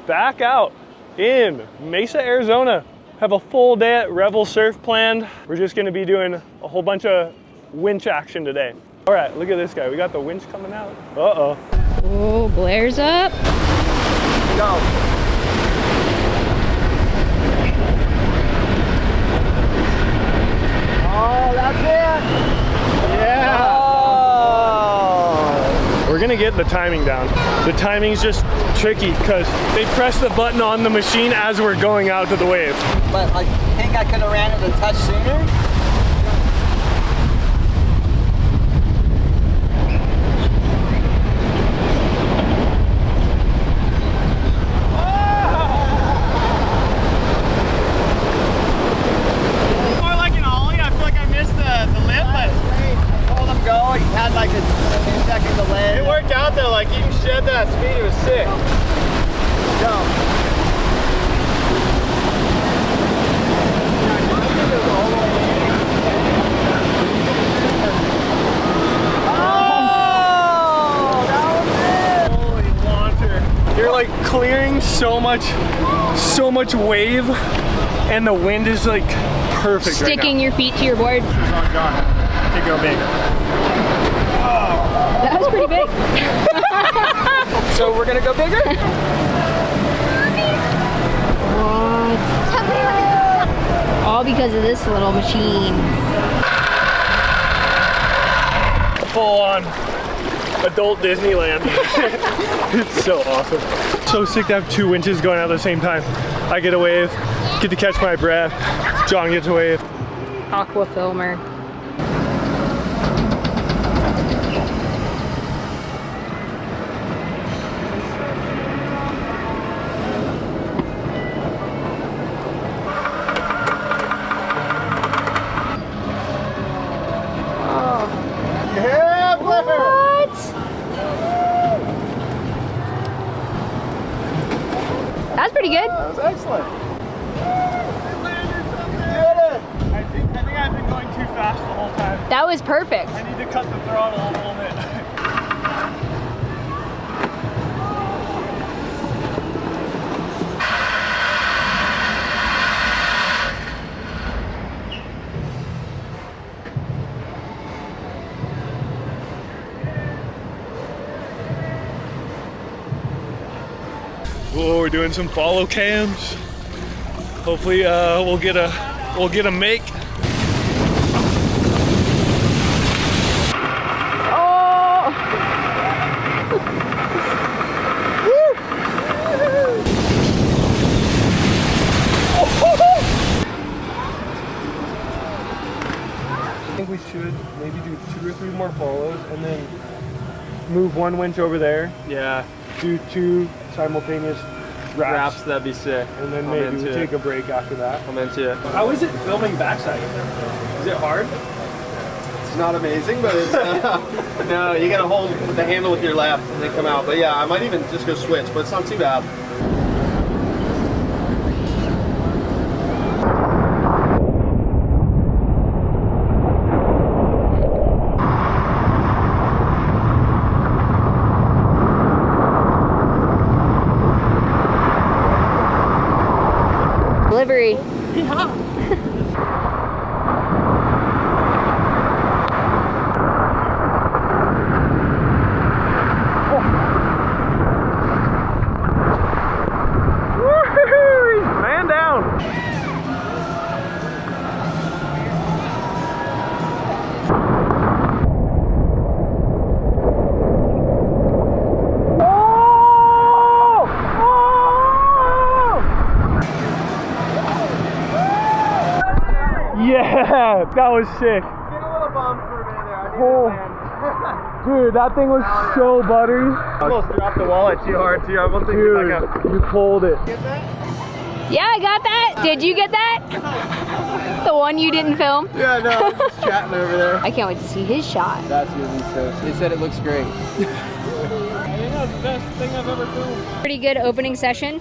Back out in Mesa, Arizona. Have a full day at Revel Surf planned. We're just gonna be doing a whole bunch of winch action today. All right, look at this guy. We got the winch coming out. Uh-oh. Oh, Blair's up. Go. Oh, that's it. Yeah. Oh. We're gonna get the timing down. The timing's just tricky because they press the button on the machine as we're going out to the wave. But I think I could have ran it a touch sooner. More like an ollie. I feel like I missed the lip, but I told him go. He had like a 2-second delay. it worked out though. Like you can shed that speed. It was sick. Go. You're like clearing so much wave, and the wind is like perfect. Sticking your feet to your board. On John to go big. That was pretty big. So we're gonna go bigger? What? All because of this little machine. Full on adult Disneyland. It's so awesome. So sick to have two winches going out at the same time. I get a wave, get to catch my breath. John gets a wave. Aqua filmer. Yeah, Blair! What? That's pretty good. That was excellent. I think I've been going too fast the whole time. That was perfect. I need to cut the throttle a little bit. Whoa, we're doing some follow cams. Hopefully we'll get a make. Oh! I think we should maybe do 2 or 3 more follows and then move one winch over there. Yeah. Do 2 simultaneous wraps. That'd be sick. And then maybe we take a break after that. I'm into it. How is it filming backside? Is it hard? It's not amazing, but it's no, you gotta hold the handle with your left and then come out. But yeah, I might even just go switch, but it's not too bad. Delivery. Man down. Yeah, that was sick. Get a little bummed for a minute there. I need Oh. to land. Dude, that thing was so buttery. I almost dropped the wallet too hard too. I almost think Dude, you pulled it. Get that? Yeah, I got that. Did you get that? The one you didn't film? Yeah, no, I'm just chatting over there. I can't wait to see his shot. That's gonna be so. They said it looks great. I think that was best thing I've ever filmed. Pretty good opening session.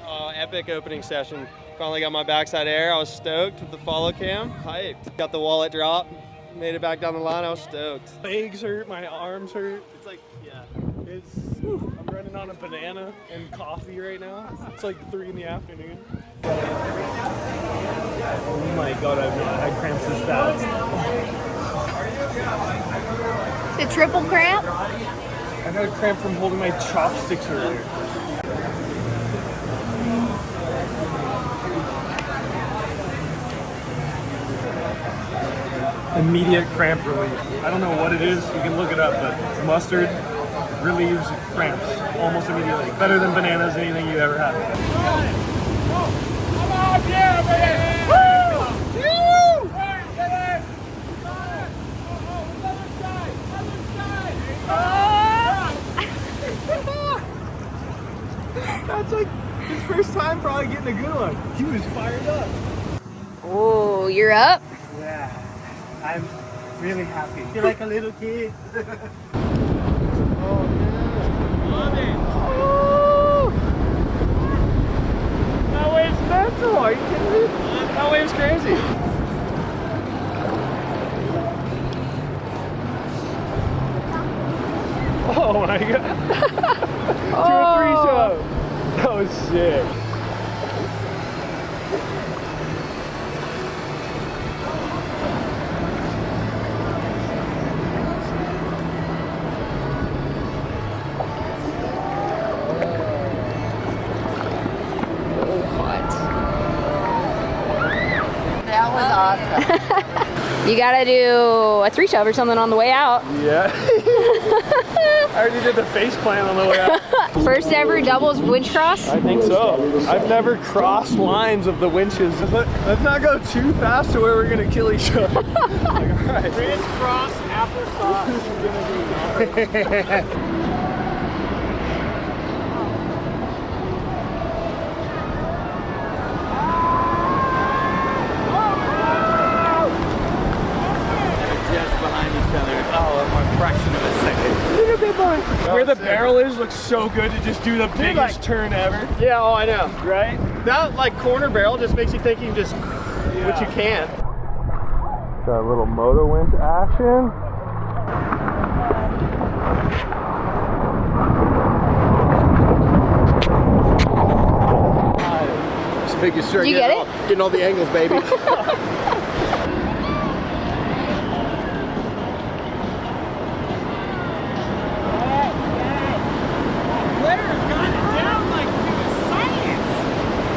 Oh, epic opening session. Finally got my backside air. I was stoked with the follow cam. Hyped. Got the wallet drop. Made it back down the line. I was stoked. Legs hurt, my arms hurt. It's like, yeah, I'm running on a banana and coffee right now. It's like 3 in the afternoon. Oh my God, I've not had cramps this bad. The triple cramp? I got a cramp from holding my chopsticks earlier. Immediate cramp relief. I don't know what it is, you can look it up, but mustard relieves cramps almost immediately. Better than bananas, anything you ever had. Come on, yeah, baby! Woo! That's like his first time probably getting a good one. He was fired up. Oh, you're up? Yeah, I'm really happy. I feel like a little kid. Oh, man. Love it. Oh. That wave's mental. Are you kidding me? That wave's crazy. Oh my God. 2 or 3 show. That was sick. That was awesome. You gotta do a 3-shove or something on the way out. Yeah. I already did the face plant on the way out. First ever doubles winch cross? I think so. I've never crossed lines of the winches. Let's not go too fast to where we're gonna kill each other. Like, all right. Crisscross applesauce. Where the barrel is looks so good to just do the biggest turn ever. Yeah, oh, I know. Right? That like corner barrel just makes you think you can just, what you can. Got a little moto winch action. Just making sure Did you get it? Getting all the angles, baby.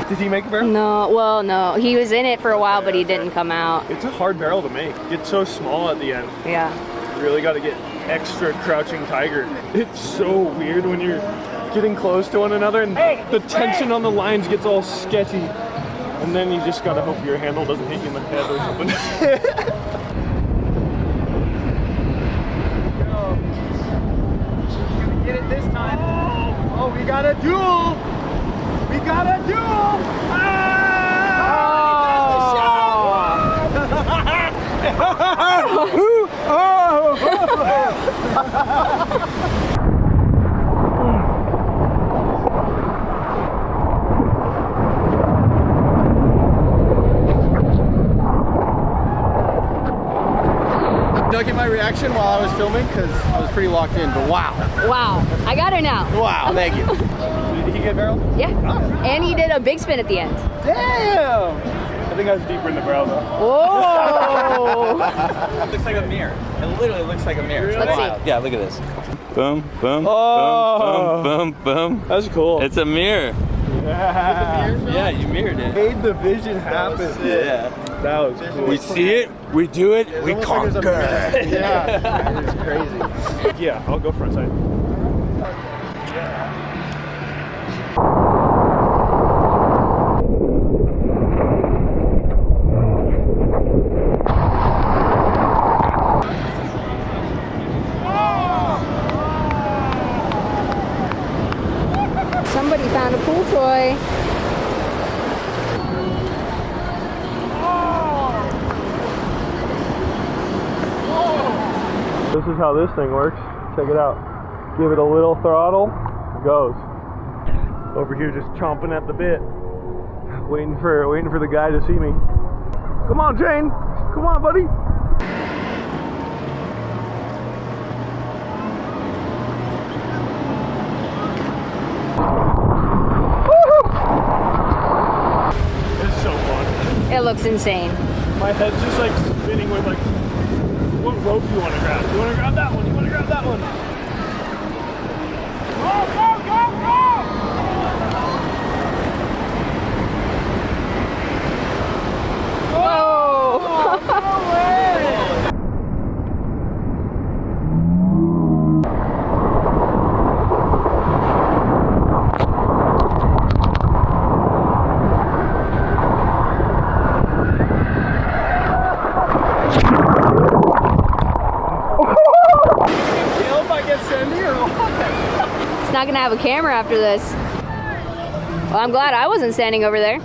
Did he make a barrel? No, well, no. He was in it for a while, but he didn't come out. It's a hard barrel to make. It's so small at the end. Yeah. You really got to get extra crouching tiger. It's so weird when you're getting close to one another and the tension on the lines gets all sketchy. And then you just got to hope your handle doesn't hit you in the head or something. Gonna get it this time. Oh, we got a duel. We got a duel! Did I get my reaction while I was filming? Because I was pretty locked in, but wow. Wow. I got it now. Wow, thank you. Did he get barrel? Yeah. And he did a big spin at the end. Damn! I think I was deeper in the barrel though. Whoa! It looks like a mirror. It literally looks like a mirror. Let's see. Yeah, look at this. Boom, boom, Oh. boom, boom, boom, boom. That's cool. It's a mirror. Yeah, you mirrored it. Made the vision happen. Yeah. That was cool. We see it, we do it, we Almost like conquer. there's a- Yeah, it's crazy. Yeah, I'll go front side. Somebody found a pool toy. This is how this thing works. Check it out. Give it a little throttle. It goes. Over here just chomping at the bit. Waiting for the guy to see me. Come on, Jane. Come on, buddy. It's so fun. It looks insane. My head's just like spinning with like, what rope do you want to grab? You want to grab that one? You want to grab that one? Go, go, go, go! Whoa! No way! It's not gonna have a camera after this. Well, I'm glad I wasn't standing over there.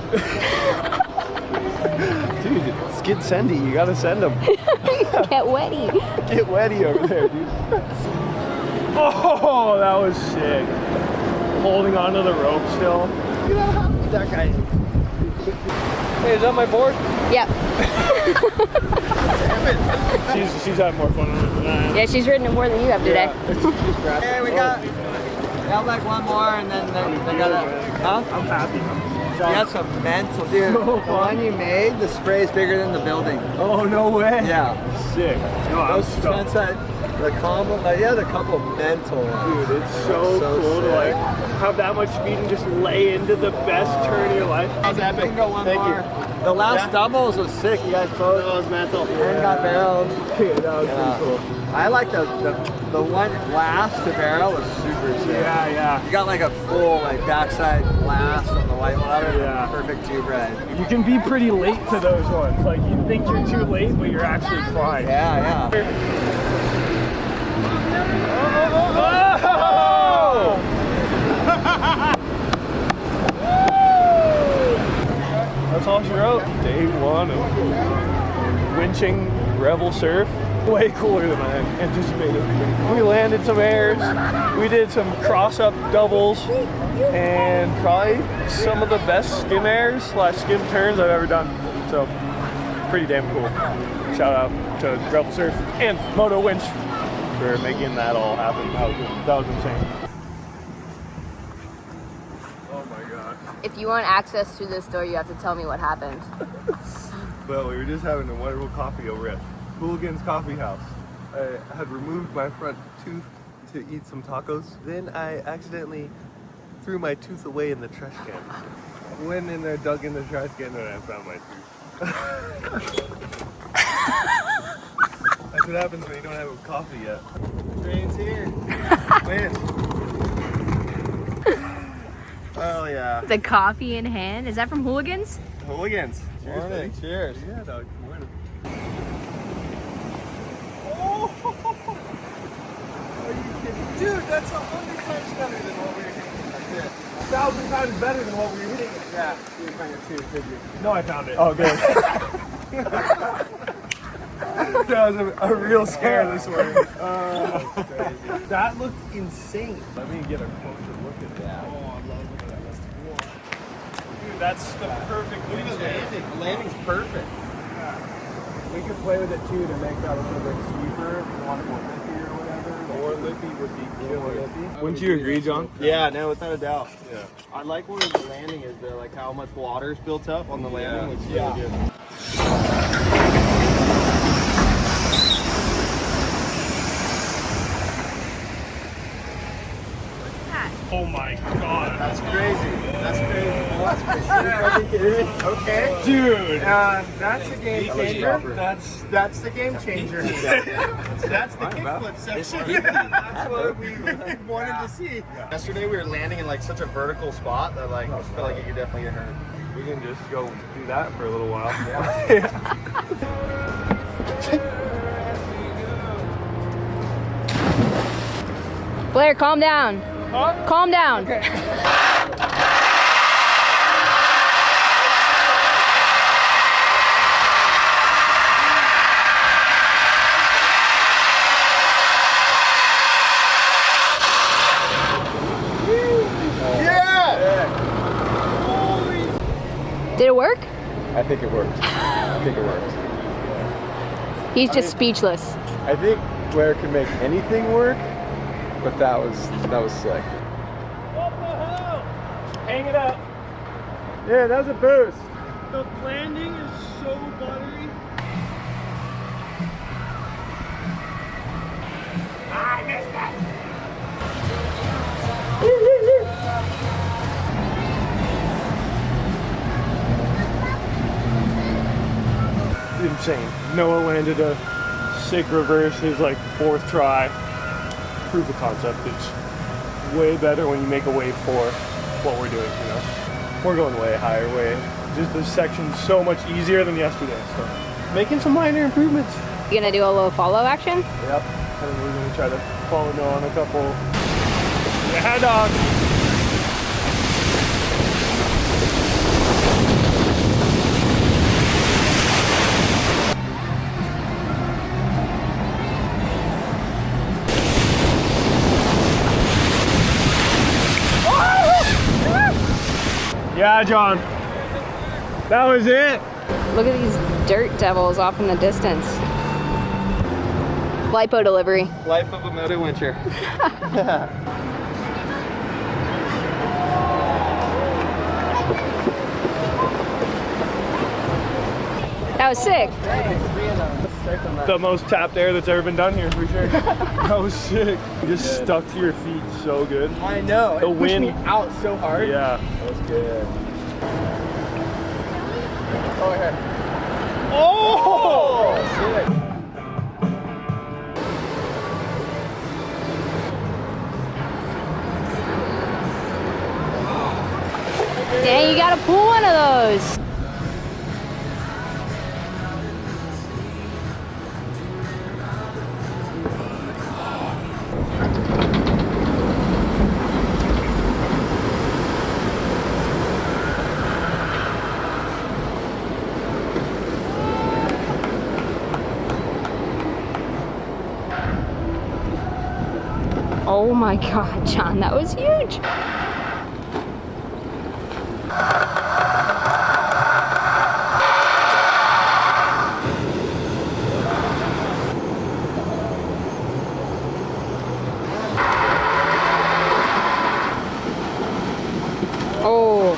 Dude, skid Sandy, you gotta send them. Get wetty. Get wetty over there, dude. Oh, that was sick. Holding onto the rope still. Look at how happy that guy is. Hey, is that my board? Yep. She's had more fun on it than I am. Yeah, she's ridden it more than you have today. Hey, we got like one more, and then they got a. Huh? I'm happy. You got some mental, dude. So The one you made, the spray is bigger than the building. Oh, no way. Yeah. Sick. No, I was Those stoked. the combo, you had a couple mental ones. Dude, it's so cool to like have that much speed and just lay into the best turn of your life. That was epic. Thank Thank you. The last doubles was sick. You guys both. That was mental. And got barreled. Yeah, that was pretty cool. I like the one last to barrel was super sick. Yeah, yeah. You got like a full like backside blast on the white water. Yeah. Perfect tube ride. You can be pretty late to those ones. Like you think you're too late, but you're actually fine. Yeah, yeah. Oh! That's all she wrote. Day one of winching Revel Surf. Way cooler than I anticipated. We landed some airs, we did some cross-up doubles, and probably some of the best skim airs / skim turns I've ever done. So, pretty damn cool. Shout out to Revel Surf and Moto Winch for making that all happen. That was insane. Oh my god. If you want access to this door, you have to tell me what happened. Well, we were just having a wonderful coffee over at Hooligan's Coffee House. I had removed my front tooth to eat some tacos. Then I accidentally threw my tooth away in the trash can. Went in there, dug in the trash can, and I found my tooth. That's what happens when you don't have a coffee yet. Train's here. Man. Oh yeah. The coffee in hand. Is that from Hooligans? Hooligans. Cheers, Morning. buddy. Cheers. Yeah, dog. Morning. Dude, that's 100 times better than what we were hitting. That's it. 1,000 times better than what we were hitting. Yeah, you found it too, did you? No, I found it. Oh, good. That was a real scare this morning. That looked insane. Let me get a closer look at that. Oh, I love that. Dude, that's the perfect Look at the wingspan. landing. The landing's perfect. We could play with it too to make that a little bit steeper if you want to go lippy or whatever. More lippy would be killer. Wouldn't you agree, John? Yeah, no, without a doubt. Yeah. I like where the landing is there, like how much water is built up on the landing. Looks really good. Oh my god. That's crazy. That's crazy. That's crazy. Are you fucking kidding me? Okay. Dude. That's a game changer. That's the game changer. That's the kickflip section. That's what we wanted to see. Yesterday we were landing in like such a vertical spot that like I felt like you could definitely get hurt. We can just go do that for a little while. Blair, calm down. Huh? Calm down. Okay. it work? I think it worked. I think it worked. He's just speechless. I think Blair can make anything work, but that was sick. What the hell? Hang it up. Yeah, that was a boost. The landing is so buttery. I missed that. Insane. Noah landed a sick reverse his like 4th try. Proof of concept. It's way better when you make a wave for what we're doing, you know. We're going way higher, just this section's so much easier than yesterday. So making some minor improvements. You gonna do a little follow action? Yep. I think we're gonna try to follow Noah on a couple. Yeah, dog. Yeah, John. That was it. Look at these dirt devils off in the distance. Lipo delivery. Life of a motor wincher. That was sick. The most tapped air that's ever been done here, for sure. That was sick. You just stuck to your feet so good. I know. The It pushed wind me out so hard. Yeah. That was good. Oh, here. Oh! Sick. Dang, you gotta pull one of those. Oh my God, John, that was huge. Oh.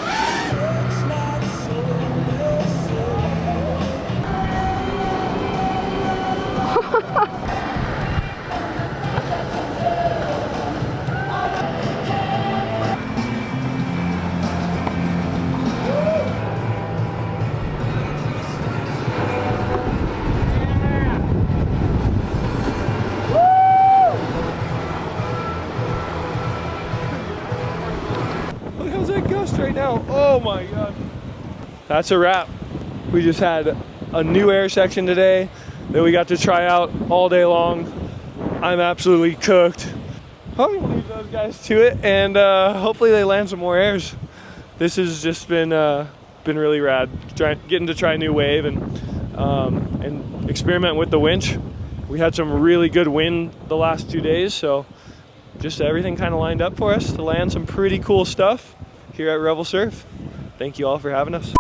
Look how's that gust right now. Oh my God. That's a wrap. We just had a new air section today that we got to try out all day long. I'm absolutely cooked. I'm gonna leave those guys to it, and hopefully they land some more airs. This has just been really rad. Getting to try a new wave and experiment with the winch. We had some really good wind the last 2 days, so just everything kind of lined up for us to land some pretty cool stuff here at Revel Surf. Thank you all for having us.